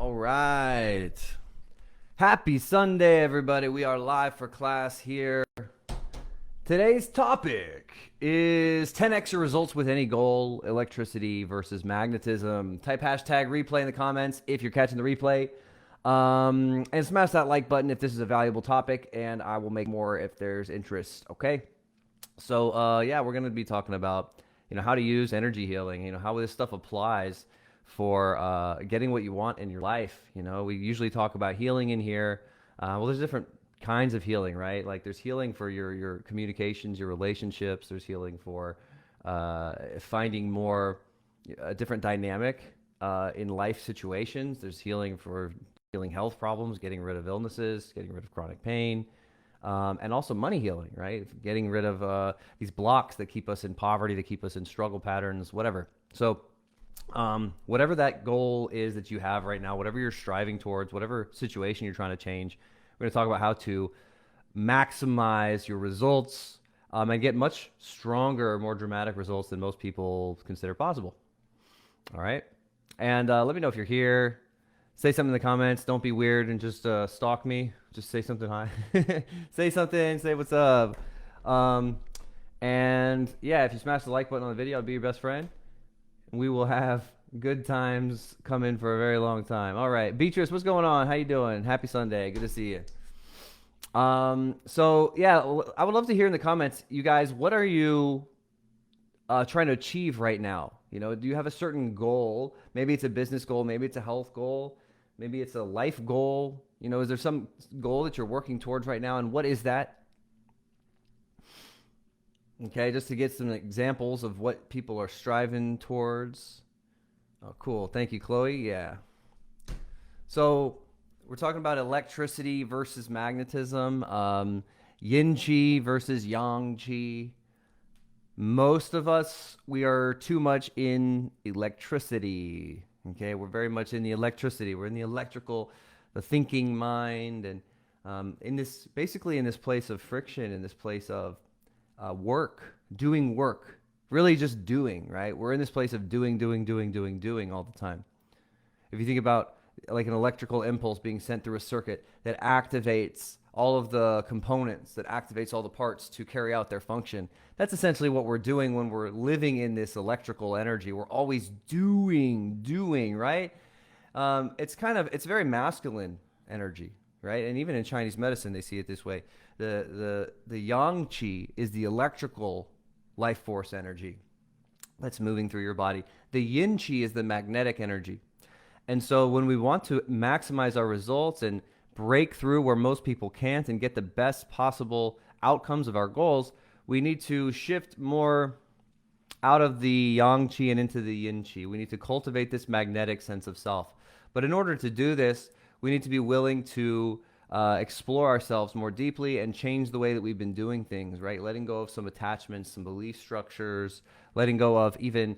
All right. Happy Sunday, everybody. We are live for class here. Today's topic is 10x your results with any goal, electricity versus magnetism. Type hashtag replay in the comments if you're catching the replay. And smash that like button if this is a valuable topic, and I will make more if there's interest, okay? So, yeah, we're going to be talking about, how to use energy healing, how this stuff applies for getting what you want in your life. We usually talk about healing in here. Well, there's different kinds of healing, right? Like there's healing for your communications, your relationships. There's healing for finding more different dynamic in life situations. There's healing for healing health problems, getting rid of illnesses, getting rid of chronic pain. And also money healing, right? Getting rid of these blocks that keep us in poverty, that keep us in struggle patterns, whatever. So whatever that goal is that you have right now, whatever you're striving towards, whatever situation you're trying to change, we're going to talk about how to maximize your results and get much stronger, more dramatic results than most people consider possible. All right. And let me know if you're here. Say something in the comments. Don't be weird and just stalk me. Just say something hi. Say something. Say what's up. And yeah, if you smash the like button on the video, I'll be your best friend. We will have good times coming for a very long time. All right, Beatrice, what's going on? How you doing? Happy Sunday. Good to see you. So yeah, I would love to hear in the comments, you guys, what are you trying to achieve right now? Do you have a certain goal? Maybe it's a business goal. Maybe it's a health goal. Maybe it's a life goal. Is there some goal that you're working towards right now? And what is that? Okay, just to get some examples of what people are striving towards. Oh, cool. Thank you, Chloe. Yeah. So we're talking about electricity versus magnetism, yin qi versus yang qi. Most of us, we are too much in electricity. Okay, we're very much in the electricity. We're in the electrical, the thinking mind, and in this place of friction, in this place of doing work, really just doing, right? We're in this place of doing all the time. If you think about like an electrical impulse being sent through a circuit that activates all of the components, that activates all the parts to carry out their function, that's essentially what we're doing when we're living in this electrical energy. We're always doing, right? It's very masculine energy, right? And even in Chinese medicine, they see it this way. The yang qi is the electrical life force energy that's moving through your body. The yin qi is the magnetic energy. And so when we want to maximize our results and break through where most people can't and get the best possible outcomes of our goals, we need to shift more out of the yang qi and into the yin qi. We need to cultivate this magnetic sense of self. But in order to do this, we need to be willing to explore ourselves more deeply and change the way that we've been doing things, right? Letting go of some attachments, some belief structures, letting go of even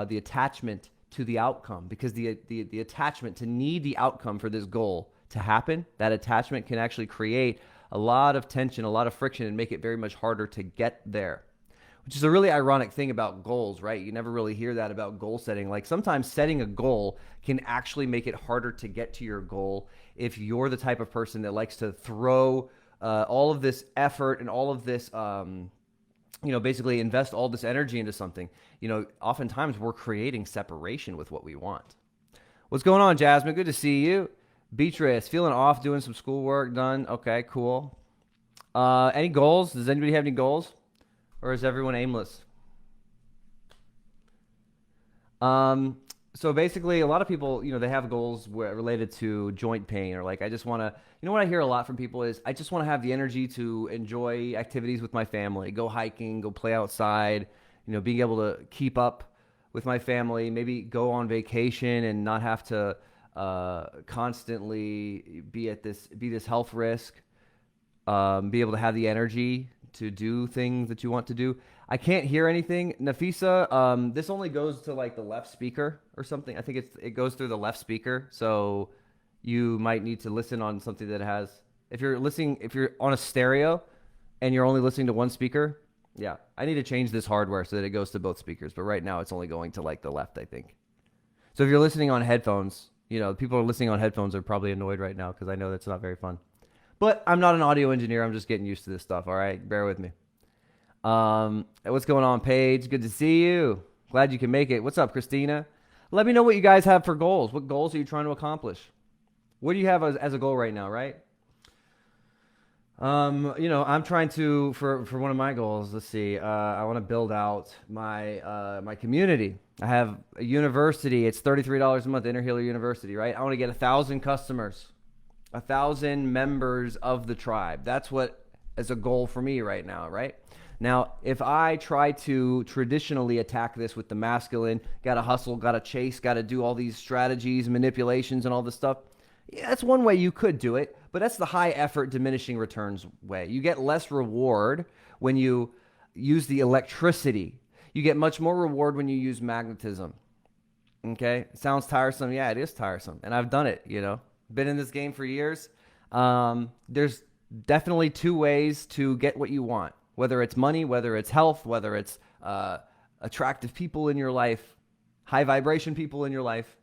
the attachment to the outcome, because the attachment to need the outcome for this goal to happen, that attachment can actually create a lot of tension, a lot of friction, and make it very much harder to get there. Which is a really ironic thing about goals, right? You never really hear that about goal setting. Like sometimes setting a goal can actually make it harder to get to your goal if you're the type of person that likes to throw all of this effort and all of this, basically invest all this energy into something. Oftentimes we're creating separation with what we want. What's going on, Jasmine? Good to see you. Beatrice, feeling off, doing some schoolwork done. Okay, cool. Any goals? Does anybody have any goals? Or is everyone aimless? So basically, a lot of people, they have goals related to joint pain, or like, I just want to, what I hear a lot from people is, I just want to have the energy to enjoy activities with my family, go hiking, go play outside, being able to keep up with my family, maybe go on vacation and not have to constantly be this health risk, be able to have the energy to do things that you want to do. I can't hear anything. Nafisa, this only goes to like the left speaker or something. I think it goes through the left speaker. So you might need to listen on something that has, if you're on a stereo and you're only listening to one speaker, yeah, I need to change this hardware so that it goes to both speakers. But right now it's only going to like the left, I think. So if you're listening on headphones, You know, people are listening on headphones are probably annoyed right now because I know that's not very fun. But I'm not an audio engineer. I'm just getting used to this stuff. All right, bear with me. What's going on, Paige? Good to see you. Glad you can make it. What's up, Christina? Let me know what you guys have for goals. What goals are you trying to accomplish? What do you have as a goal right now, right? You know, I'm trying to for one of my goals. Let's see. I want to build out my community. I have a university. It's $33 a month, Interhealer University, right? I want to get 1,000 customers, 1,000 members of the tribe. That's what is a goal for me right now, right? Now, if I try to traditionally attack this with the masculine, gotta hustle, gotta chase, gotta do all these strategies, manipulations, and all this stuff, yeah, that's one way you could do it, but that's the high effort diminishing returns way. You get less reward when you use the electricity. You get much more reward when you use magnetism. Okay? Sounds tiresome. Yeah, it is tiresome. And I've done it, you know. Been in this game for years. There's definitely two ways to get what you want, whether it's money, whether it's health, whether it's attractive people in your life, high vibration people in your life.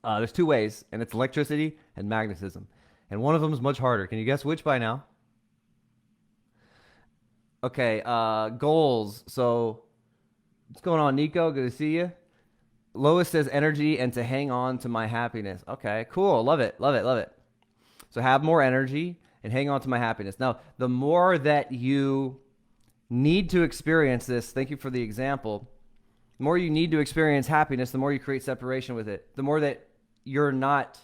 There's two ways, and it's electricity and magnetism. And one of them is much harder. Can you guess which by now? Okay, goals. So, what's going on, Nico? Good to see you. Lois says energy and to hang on to my happiness. Okay, cool. Love it, love it, love it. So have more energy and hang on to my happiness. Now, the more that you need to experience this, thank you for the example, the more you need to experience happiness, the more you create separation with it. The more that you're not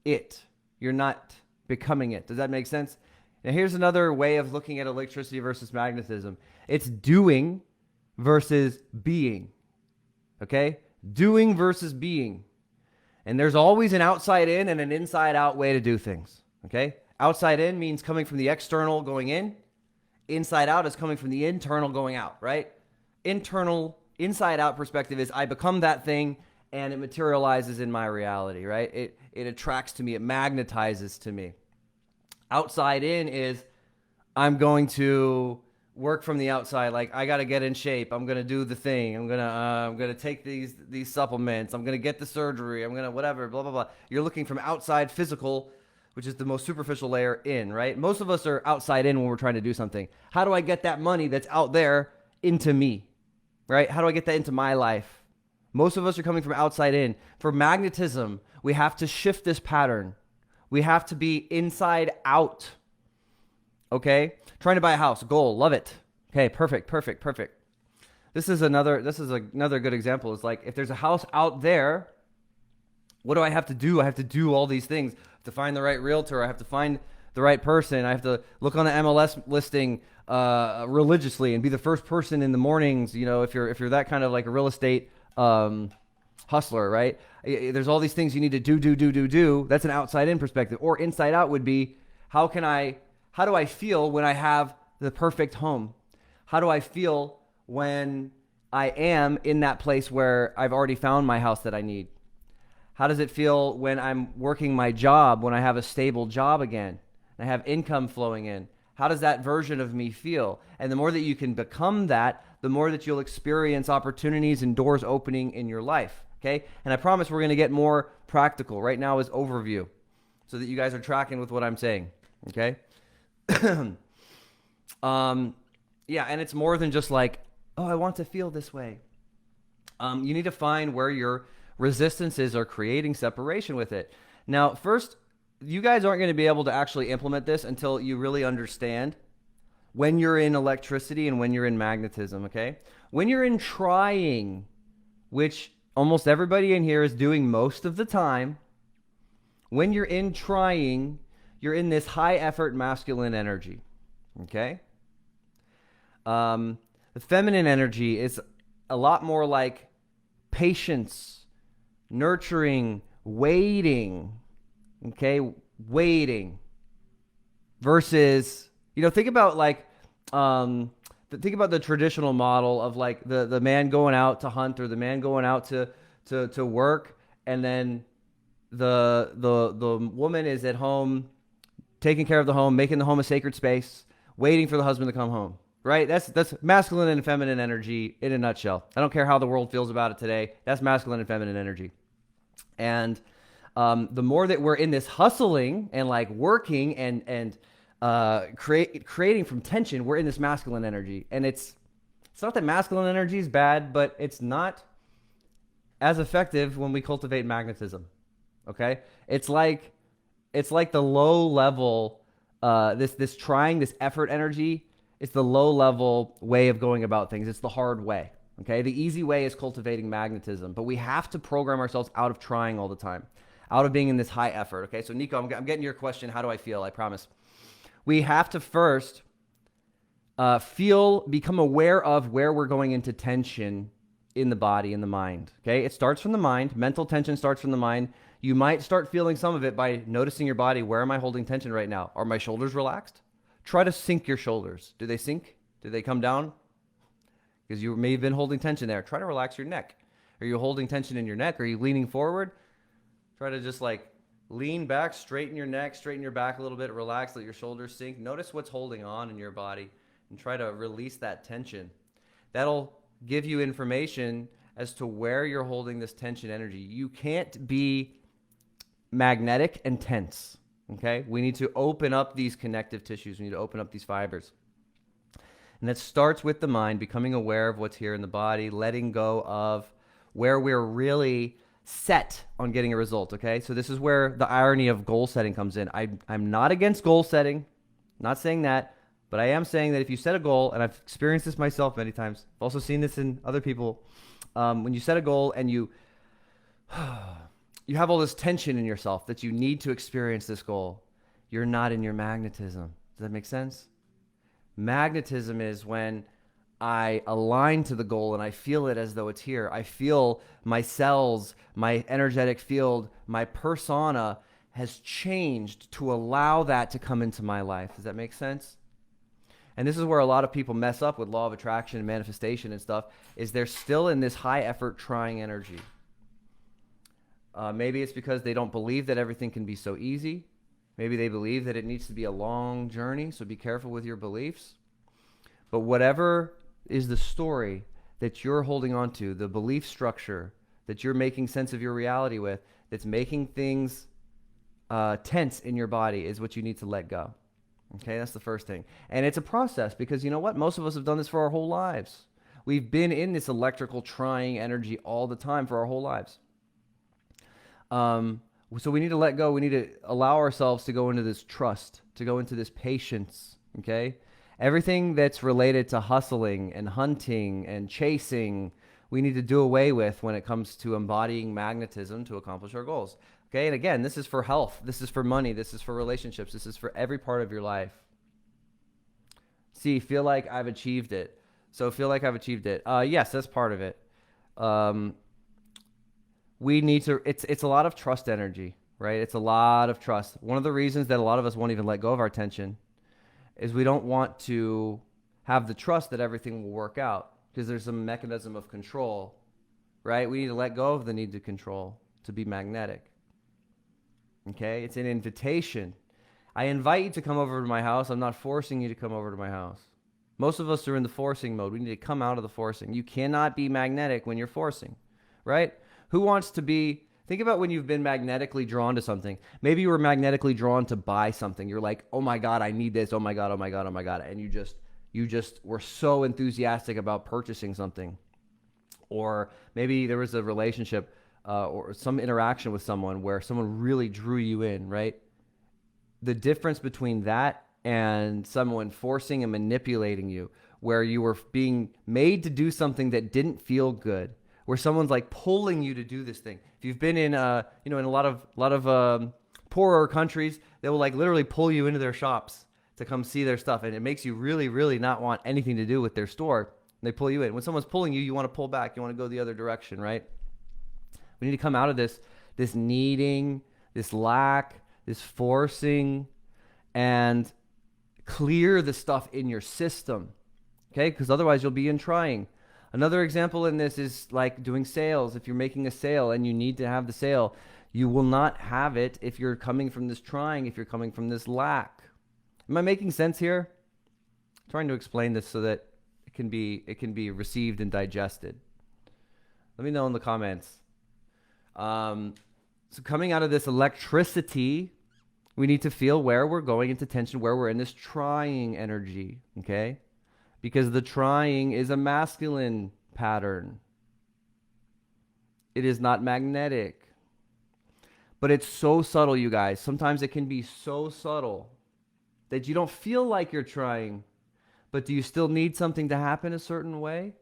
it. You're not becoming it. Does that make sense? Now, here's another way of looking at electricity versus magnetism. It's doing versus being. Okay? Doing versus being. And there's always an outside in and an inside out way to do things. Okay? Outside in means coming from the external going in. Inside out is coming from the internal going out, right? Internal, inside out perspective is I become that thing and it materializes in my reality, right? It attracts to me. It magnetizes to me. Outside in is I'm going to work from the outside. Like I got to get in shape. I'm going to do the thing. I'm going to take these supplements. I'm going to get the surgery. I'm going to whatever, blah, blah, blah. You're looking from outside physical, which is the most superficial layer in, right? Most of us are outside in when we're trying to do something. How do I get that money that's out there into me, right? How do I get that into my life? Most of us are coming from outside in. For magnetism, we have to shift this pattern. We have to be inside out. Okay? Trying to buy a house, goal, love it. Okay, perfect. This is another good example. It's like if there's a house out there, what do I have to do? I have to do all these things. I have to find the right realtor. I have to find the right person. I have to look on the MLS listing religiously and be the first person in the mornings. You know, if you're that kind of like a real estate hustler, right? There's all these things you need to do. That's an outside in perspective. Or inside out would be how do I feel when I have the perfect home? How do I feel when I am in that place where I've already found my house that I need? How does it feel when I'm working my job, when I have a stable job again, and I have income flowing in? How does that version of me feel? And the more that you can become that, the more that you'll experience opportunities and doors opening in your life, okay? And I promise we're going to get more practical. Right now is overview so that you guys are tracking with what I'm saying, okay? Yeah, and it's more than just like, oh, I want to feel this way. You need to find where your resistances are creating separation with it. Now, first, you guys aren't going to be able to actually implement this until you really understand when you're in electricity and when you're in magnetism, okay? When you're in trying, which almost everybody in here is doing most of the time, when you're in trying, you're in this high effort masculine energy, okay? The feminine energy is a lot more like patience, nurturing, waiting, okay? Waiting versus, you know, think about like, think about the traditional model of like the man going out to hunt or the man going out to work, and then the woman is at home taking care of the home, making the home a sacred space, waiting for the husband to come home, right? That's masculine and feminine energy in a nutshell. I don't care how the world feels about it today. That's masculine and feminine energy. And the more that we're in this hustling and like working and creating from tension, we're in this masculine energy. And it's not that masculine energy is bad, but it's not as effective when we cultivate magnetism. Okay, it's like the low level, this trying, this effort energy. It's the low level way of going about things. It's the hard way. Okay, the easy way is cultivating magnetism, but we have to program ourselves out of trying all the time, out of being in this high effort. Okay, so Nico, I'm getting your question. How do I feel? I promise. We have to first become aware of where we're going into tension in the body, in the mind. Okay, it starts from the mind. Mental tension starts from the mind. You might start feeling some of it by noticing your body. Where am I holding tension right now? Are my shoulders relaxed? Try to sink your shoulders. Do they sink? Do they come down? Because you may have been holding tension there. Try to relax your neck. Are you holding tension in your neck? Are you leaning forward? Try to just like lean back, straighten your neck, straighten your back a little bit, relax, let your shoulders sink. Notice what's holding on in your body and try to release that tension. That'll give you information as to where you're holding this tension energy. You can't be magnetic and tense. Okay? We need to open up these connective tissues. We need to open up these fibers. And that starts with the mind, becoming aware of what's here in the body, letting go of where we're really set on getting a result. Okay? So this is where the irony of goal setting comes in. I'm not against goal setting. Not saying that. But I am saying that if you set a goal, and I've experienced this myself many times, I've also seen this in other people, when you set a goal and you have all this tension in yourself that you need to experience this goal, you're not in your magnetism. Does that make sense? Magnetism is when I align to the goal and I feel it as though it's here. I feel my cells, my energetic field, my persona has changed to allow that to come into my life. Does that make sense? And this is where a lot of people mess up with law of attraction and manifestation and stuff, is they're still in this high effort trying energy. Maybe it's because they don't believe that everything can be so easy. Maybe they believe that it needs to be a long journey, so be careful with your beliefs. But whatever is the story that you're holding on to, the belief structure that you're making sense of your reality with, that's making things tense in your body, is what you need to let go. Okay, that's the first thing. And it's a process, because you know what? Most of us have done this for our whole lives. We've been in this electrical trying energy all the time for our whole lives. So we need to let go. We need to allow ourselves to go into this trust, to go into this patience. Okay, everything that's related to hustling and hunting and chasing, we need to do away with when it comes to embodying magnetism to accomplish our goals. Okay, and again, this is for health, this is for money, this is for relationships, this is for every part of your life. See, feel like I've achieved it. So feel like I've achieved it. Yes, that's part of it. We need to, it's a lot of trust energy, right? It's a lot of trust. One of the reasons that a lot of us won't even let go of our tension is we don't want to have the trust that everything will work out, because there's a mechanism of control, right? We need to let go of the need to control, to be magnetic. Okay, it's an invitation. I invite you to come over to my house. I'm not forcing you to come over to my house. Most of us are in the forcing mode. We need to come out of the forcing. You cannot be magnetic when you're forcing, right? Who wants to be, think about when you've been magnetically drawn to something. Maybe you were magnetically drawn to buy something. You're like, oh my God, I need this. Oh my God, oh my God, oh my God. And you just were so enthusiastic about purchasing something. Or maybe there was a relationship or some interaction with someone where someone really drew you in, right? The difference between that and someone forcing and manipulating you, where you were being made to do something that didn't feel good, where someone's like pulling you to do this thing. If you've been in, in a lot of poorer countries, they will like literally pull you into their shops to come see their stuff, and it makes you really, really not want anything to do with their store. And they pull you in. When someone's pulling you, you want to pull back. You want to go the other direction, right? We need to come out of this needing, this lack, this forcing, and clear the stuff in your system, okay? Because otherwise you'll be in trying. Another example in this is like doing sales. If you're making a sale and you need to have the sale, you will not have it if you're coming from this trying, if you're coming from this lack. Am I making sense here? I'm trying to explain this so that it can be received and digested. Let me know in the comments. So coming out of this electricity, we need to feel where we're going into tension, where we're in this trying energy, okay? Because the trying is a masculine pattern. It is not magnetic. But it's so subtle, you guys. Sometimes it can be so subtle that you don't feel like you're trying. But do you still need something to happen a certain way?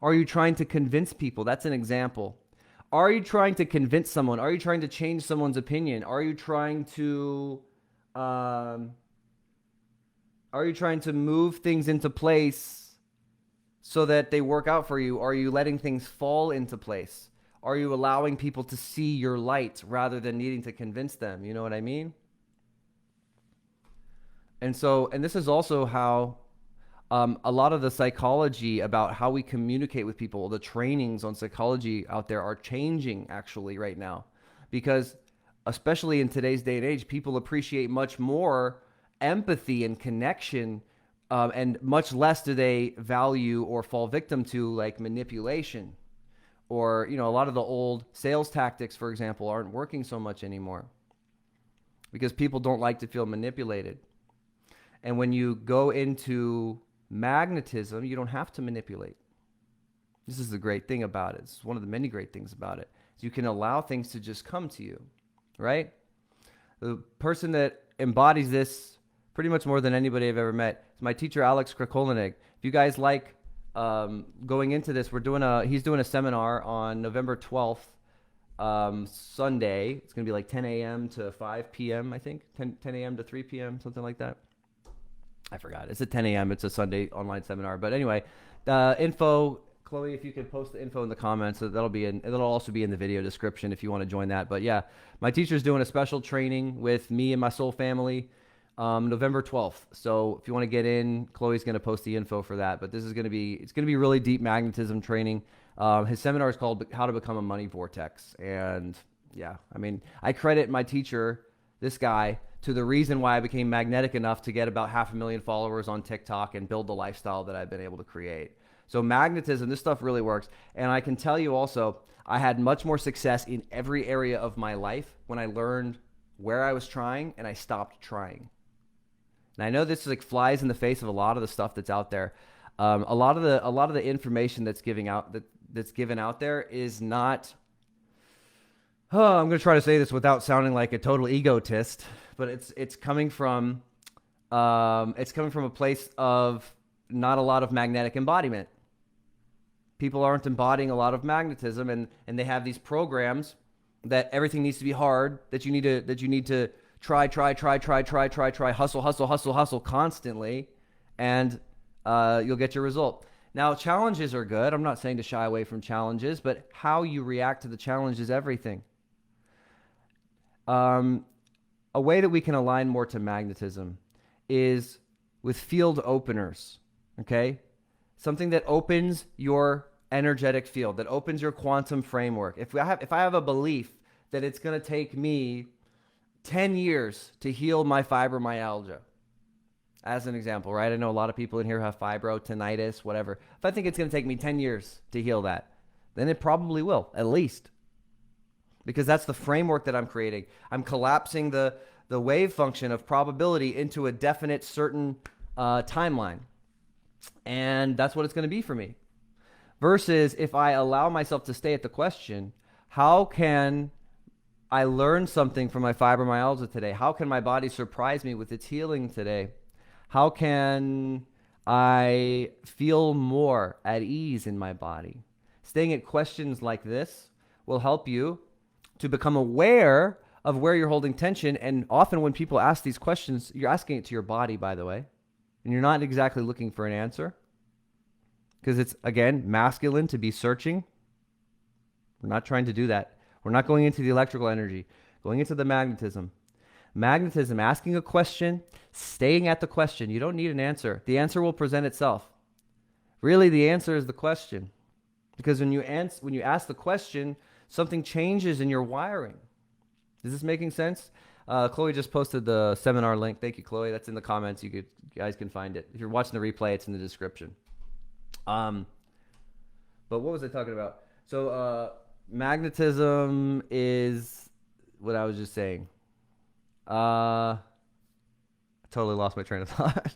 Are you trying to convince people? That's an example. Are you trying to convince someone? Are you trying to change someone's opinion? Are you trying to move things into place so that they work out for you? Are you letting things fall into place? Are you allowing people to see your light rather than needing to convince them? You know what I mean? And this is also how a lot of the psychology about how we communicate with people, the trainings on psychology out there are changing actually right now. Because especially in today's day and age, people appreciate much more empathy and connection, and much less do they value or fall victim to like manipulation. Or, a lot of the old sales tactics, for example, aren't working so much anymore because people don't like to feel manipulated. And when you go into magnetism, you don't have to manipulate. This is the great thing about it. It's one of the many great things about it. You can allow things to just come to you, right? The person that embodies this pretty much more than anybody I've ever met is my teacher, Alex Krakolinig. If you guys like going into this, he's doing a seminar on November 12th, Sunday. It's going to be like 10 a.m. to 5 p.m., I think. 10 a.m. to 3 p.m., something like that. I forgot. It's at 10 a.m. It's a Sunday online seminar. But anyway, info, Chloe, if you could post the info in the comments, it'll also be in the video description if you want to join that. But yeah, my teacher's doing a special training with me and my soul family, November 12th. So if you want to get in, Chloe's going to post the info for that. But it's going to be really deep magnetism training. His seminar is called How to Become a Money Vortex. And yeah, I mean, I credit my teacher, this guy, to the reason why I became magnetic enough to get about 500,000 followers on TikTok and build the lifestyle that I've been able to create. So magnetism, this stuff really works. And I can tell you also, I had much more success in every area of my life when I learned where I was trying and I stopped trying. And I know this like flies in the face of a lot of the stuff that's out there. A lot of the information that's given out there is not. Oh, I'm going to try to say this without sounding like a total egotist, but it's coming from a place of not a lot of magnetic embodiment. People aren't embodying a lot of magnetism, and they have these programs that everything needs to be hard, that you need to try, hustle constantly, and you'll get your result. Now, challenges are good. I'm not saying to shy away from challenges, but how you react to the challenge is everything. A way that we can align more to magnetism is with field openers, okay? Something that opens your energetic field, that opens your quantum framework. If I have a belief that it's going to take me 10 years to heal my fibromyalgia, as an example, right? I know a lot of people in here have fibro, tinnitus, whatever. If I think it's going to take me 10 years to heal that, then it probably will, at least. Because that's the framework that I'm creating. I'm collapsing the wave function of probability into a definite, certain timeline. And that's what it's going to be for me. Versus if I allow myself to stay at the question, how can I learn something from my fibromyalgia today? How can my body surprise me with its healing today? How can I feel more at ease in my body? Staying at questions like this will help you to become aware of where you're holding tension. And often when people ask these questions, you're asking it to your body, by the way, and you're not exactly looking for an answer because it's, again, masculine to be searching. We're not trying to do that. We're not going into the electrical energy, going into the magnetism. Magnetism, asking a question, staying at the question. You don't need an answer. The answer will present itself. Really, the answer is the question. Because when you ask the question, something changes in your wiring. Is this making sense? Chloe just posted the seminar link. Thank you, Chloe. That's in the comments. You guys can find it. If you're watching the replay, it's in the description. But what was I talking about? So magnetism is what I was just saying. I totally lost my train of thought.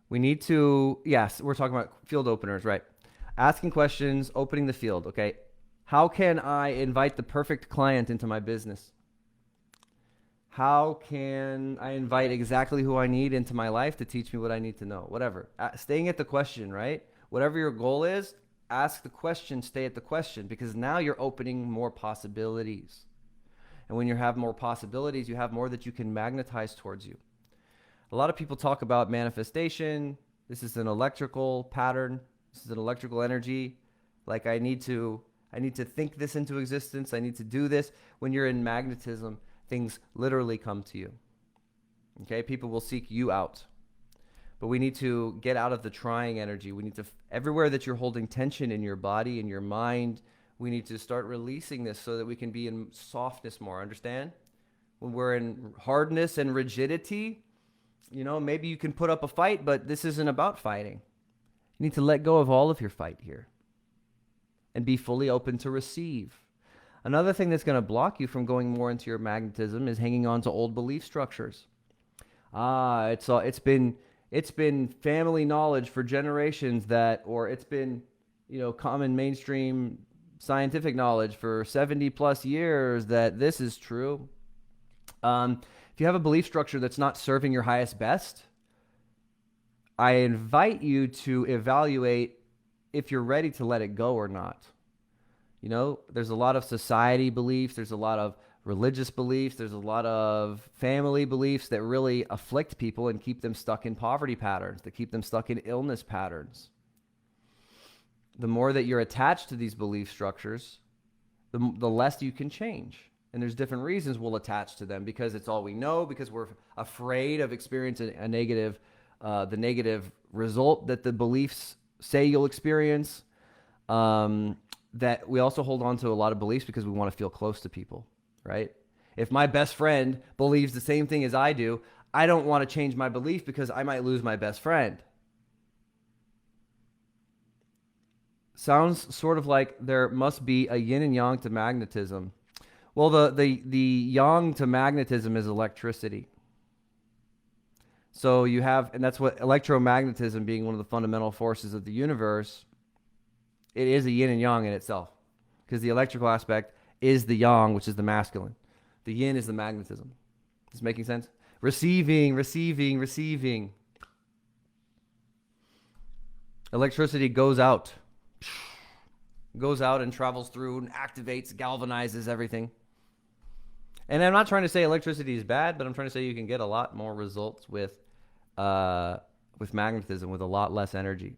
We need to, yes, we're talking about field openers, right? Asking questions, opening the field, okay? How can I invite the perfect client into my business? How can I invite exactly who I need into my life to teach me what I need to know? Whatever. Staying at the question, right? Whatever your goal is, ask the question, stay at the question, because now you're opening more possibilities. And when you have more possibilities, you have more that you can magnetize towards you. A lot of people talk about manifestation. This is an electrical pattern. This is an electrical energy. Like I need to think this into existence. I need to do this. When you're in magnetism, things literally come to you. Okay? People will seek you out. But we need to get out of the trying energy. We need to, everywhere that you're holding tension in your body, in your mind, we need to start releasing this so that we can be in softness more. Understand? When we're in hardness and rigidity, you know, maybe you can put up a fight, but this isn't about fighting. You need to let go of all of your fight here and be fully open to receive. Another thing that's going to block you from going more into your magnetism is hanging on to old belief structures. It's been family knowledge for generations that, or it's been, you know, common mainstream scientific knowledge for 70 plus years that this is true. If you have a belief structure that's not serving your highest best, I invite you to evaluate if you're ready to let it go or not. You know, there's a lot of society beliefs, there's a lot of religious beliefs, there's a lot of family beliefs that really afflict people and keep them stuck in poverty patterns, that keep them stuck in illness patterns. The more that you're attached to these belief structures, the less you can change. And there's different reasons we'll attach to them, because it's all we know, because we're afraid of experiencing the negative result that the beliefs say you'll experience. That we also hold on to a lot of beliefs because we want to feel close to people, right? If my best friend believes the same thing as I do, I don't want to change my belief because I might lose my best friend. Sounds sort of like there must be a yin and yang to magnetism. Well, the yang to magnetism is electricity. So you have, and that's what electromagnetism being one of the fundamental forces of the universe, it is a yin and yang in itself. Because the electrical aspect is the yang, which is the masculine. The yin is the magnetism. Is this making sense? Receiving. Electricity goes out and travels through and activates, galvanizes everything. And I'm not trying to say electricity is bad, but I'm trying to say you can get a lot more results with magnetism, with a lot less energy.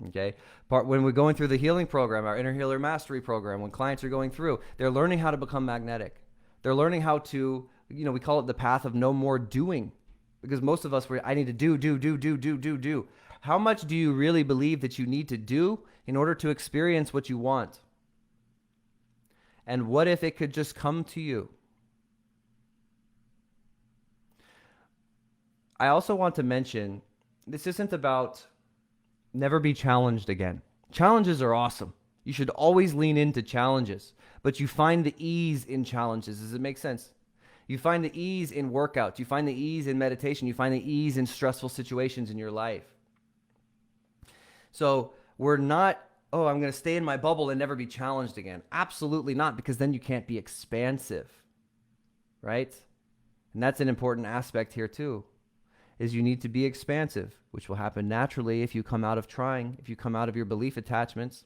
Okay. When we're going through the healing program, our inner healer mastery program, when clients are going through, they're learning how to become magnetic. They're learning how to, you know, we call it the path of no more doing, because most of us, I need to do. How much do you really believe that you need to do in order to experience what you want? And what if it could just come to you? I also want to mention, this isn't about never be challenged again. Challenges are awesome. You should always lean into challenges, but you find the ease in challenges. Does it make sense? You find the ease in workouts. You find the ease in meditation. You find the ease in stressful situations in your life. So we're not, I'm going to stay in my bubble and never be challenged again. Absolutely not, because then you can't be expansive, right? And that's an important aspect here too, is you need to be expansive, which will happen naturally if you come out of trying, if you come out of your belief attachments.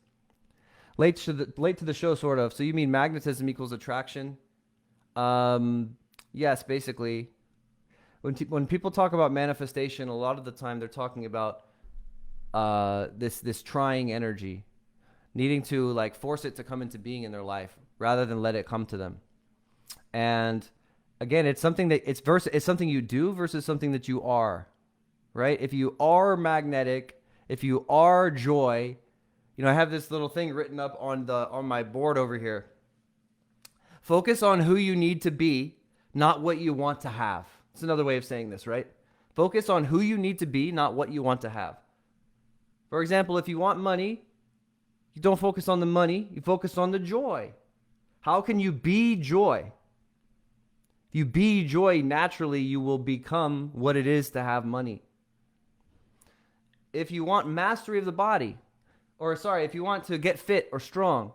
Late to the show, sort of. So you mean magnetism equals attraction? Yes, basically. When people talk about manifestation, a lot of the time they're talking about this trying energy, needing to like force it to come into being in their life rather than let it come to them. And again, it's something that it's something you do versus something that you are, right? If you are magnetic, if you are joy, you know, I have this little thing written up on my board over here. Focus on who you need to be, not what you want to have. It's another way of saying this, right? Focus on who you need to be, not what you want to have. For example, if you want money, you don't focus on the money, you focus on the joy. How can you be joy? If you be joy, naturally you will become what it is to have money. If you want mastery of the body, if you want to get fit or strong,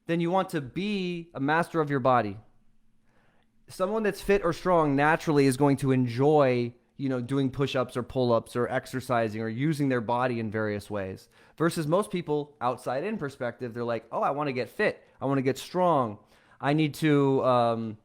then you want to be a master of your body. Someone that's fit or strong naturally is going to enjoy, doing push-ups or pull-ups or exercising or using their body in various ways. Versus most people, outside in perspective, they're like, oh, I want to get fit. I want to get strong. I'm going to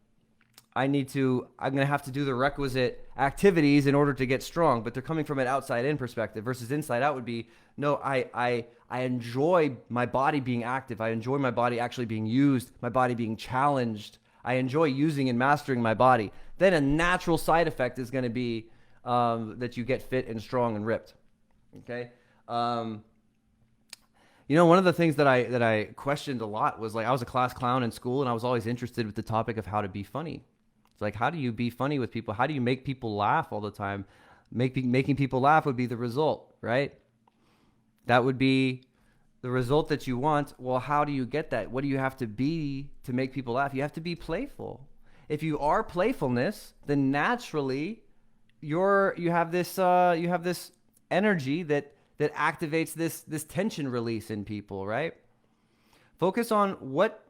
have to do the requisite activities in order to get strong. But they're coming from an outside in perspective versus inside out would be, no, I enjoy my body being active. I enjoy my body actually being used, my body being challenged. I enjoy using and mastering my body. Then a natural side effect is going to be that you get fit and strong and ripped. Okay. One of the things that I questioned a lot was, like, I was a class clown in school, and I was always interested with the topic of how to be funny. It's like, how do you be funny with people? How do you make people laugh all the time? Making people laugh would be the result, right? That would be the result that you want. Well, how do you get that? What do you have to be to make people laugh? You have to be playful. If you are playfulness, then naturally you have this energy that activates this tension release in people, right? Focus on what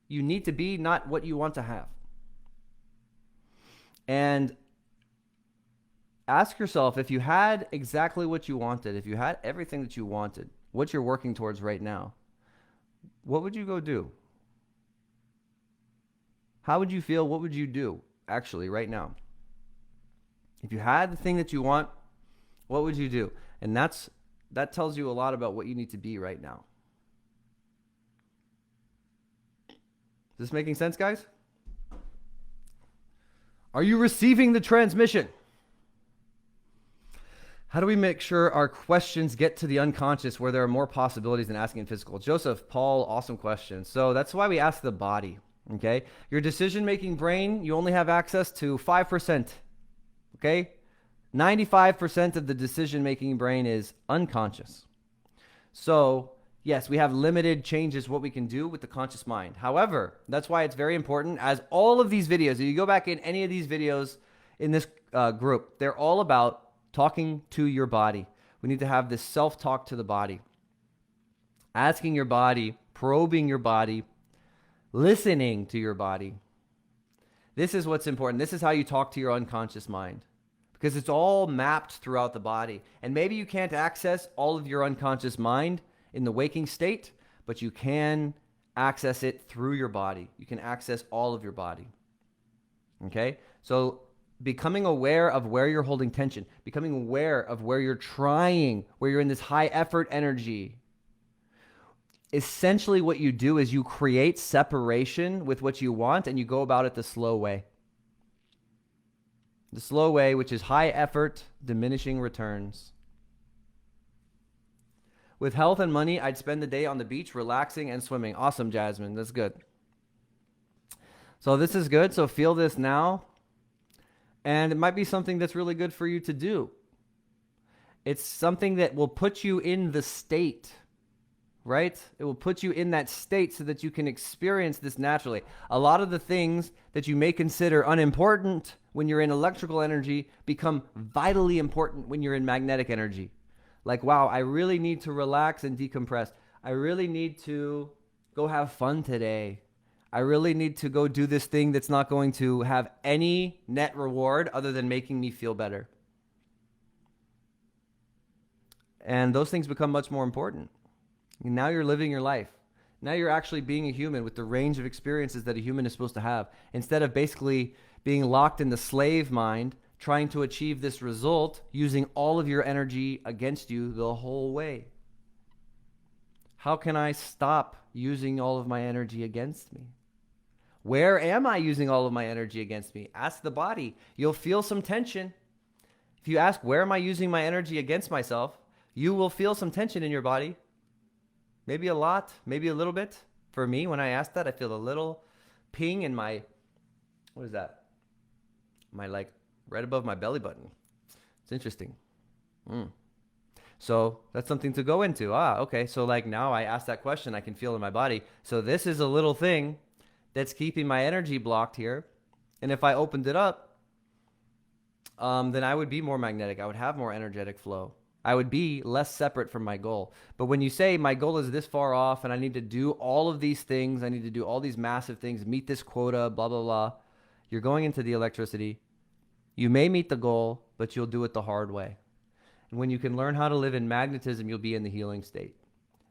you need to be, not what you want to have. And ask yourself, if you had exactly what you wanted, if you had everything that you wanted, what you're working towards right now, what would you go do? How would you feel? What would you do actually right now? If you had the thing that you want, what would you do? And that tells you a lot about what you need to be right now. Is this making sense, guys? Are you receiving the transmission? How do we make sure our questions get to the unconscious where there are more possibilities than asking in physical? Joseph, Paul, awesome question. So that's why we ask the body, okay? Your decision-making brain, you only have access to 5%, okay? 95% of the decision-making brain is unconscious. So, yes, we have limited changes what we can do with the conscious mind. However, that's why it's very important, as all of these videos, if you go back in any of these videos in this group, they're all about talking to your body. We need to have this self-talk to the body. Asking your body, probing your body, listening to your body. This is what's important. This is how you talk to your unconscious mind, because it's all mapped throughout the body. And maybe you can't access all of your unconscious mind in the waking state, but you can access it through your body. You can access all of your body. Okay? So becoming aware of where you're holding tension, becoming aware of where you're trying, where you're in this high effort energy. Essentially what you do is you create separation with what you want, and you go about it the slow way. The slow way, which is high effort, diminishing returns. With health and money, I'd spend the day on the beach, relaxing and swimming. Awesome, Jasmine. That's good. So this is good. So feel this now. And it might be something that's really good for you to do. It's something that will put you in the state, right? It will put you in that state so that you can experience this naturally. A lot of the things that you may consider unimportant when you're in electrical energy become vitally important when you're in magnetic energy. Like, wow, I really need to relax and decompress. I really need to go have fun today. I really need to go do this thing that's not going to have any net reward other than making me feel better. And those things become much more important. Now you're living your life. Now you're actually being a human with the range of experiences that a human is supposed to have. Instead of basically being locked in the slave mind, trying to achieve this result, using all of your energy against you the whole way. How can I stop using all of my energy against me? Where am I using all of my energy against me? Ask the body. You'll feel some tension. If you ask, where am I using my energy against myself? You will feel some tension in your body. Maybe a lot, maybe a little bit. For me, when I ask that, I feel a little ping in my, what is that? My, like, right above my belly button. It's interesting. So that's something to go into. Okay. So like now I ask that question, I can feel in my body. So this is a little thing that's keeping my energy blocked here. And if I opened it up, then I would be more magnetic. I would have more energetic flow. I would be less separate from my goal. But when you say my goal is this far off and I need to do all of these things, I need to do all these massive things, meet this quota, blah, blah, blah, you're going into the electricity. You may meet the goal, but you'll do it the hard way. And when you can learn how to live in magnetism, you'll be in the healing state.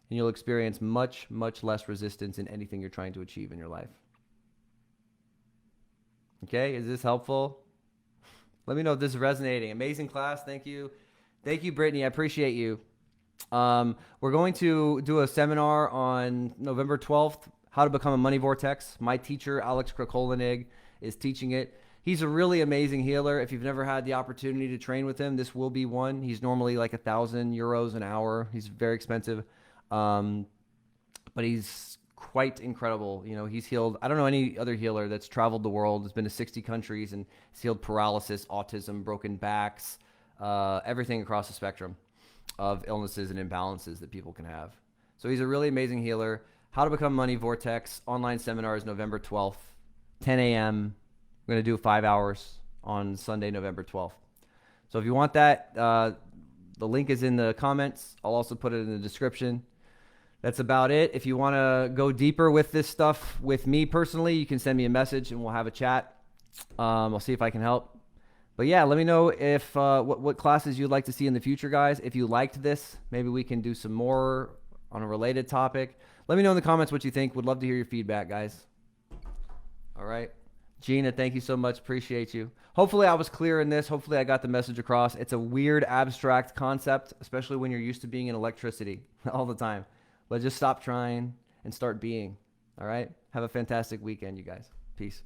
And you'll experience much, much less resistance in anything you're trying to achieve in your life. Okay, is this helpful? Let me know if this is resonating. Amazing class. Thank you. Thank you, Brittany. I appreciate you. We're going to do a seminar on November 12th, How to Become a Money Vortex. My teacher, Alex Krakolinig, is teaching it. He's a really amazing healer. If you've never had the opportunity to train with him, this will be one. He's normally like €1,000 an hour. He's very expensive. But he's quite incredible. You know, he's healed, I don't know any other healer that's traveled the world. Has been to 60 countries and he's healed paralysis, autism, broken backs, everything across the spectrum of illnesses and imbalances that people can have. So he's a really amazing healer. How to Become Money Vortex online seminar is November 12th, 10 a.m. We're going to do 5 hours on Sunday, November 12th. So if you want that, the link is in the comments. I'll also put it in the description. That's about it. If you want to go deeper with this stuff with me personally, you can send me a message and we'll have a chat. I'll see if I can help. But yeah, let me know if what classes you'd like to see in the future, guys. If you liked this, maybe we can do some more on a related topic. Let me know in the comments what you think. Would love to hear your feedback, guys. All right. Gina, thank you so much. Appreciate you. Hopefully I was clear in this. Hopefully I got the message across. It's a weird, abstract concept, especially when you're used to being in electricity all the time. But just stop trying and start being. All right? Have a fantastic weekend, you guys. Peace.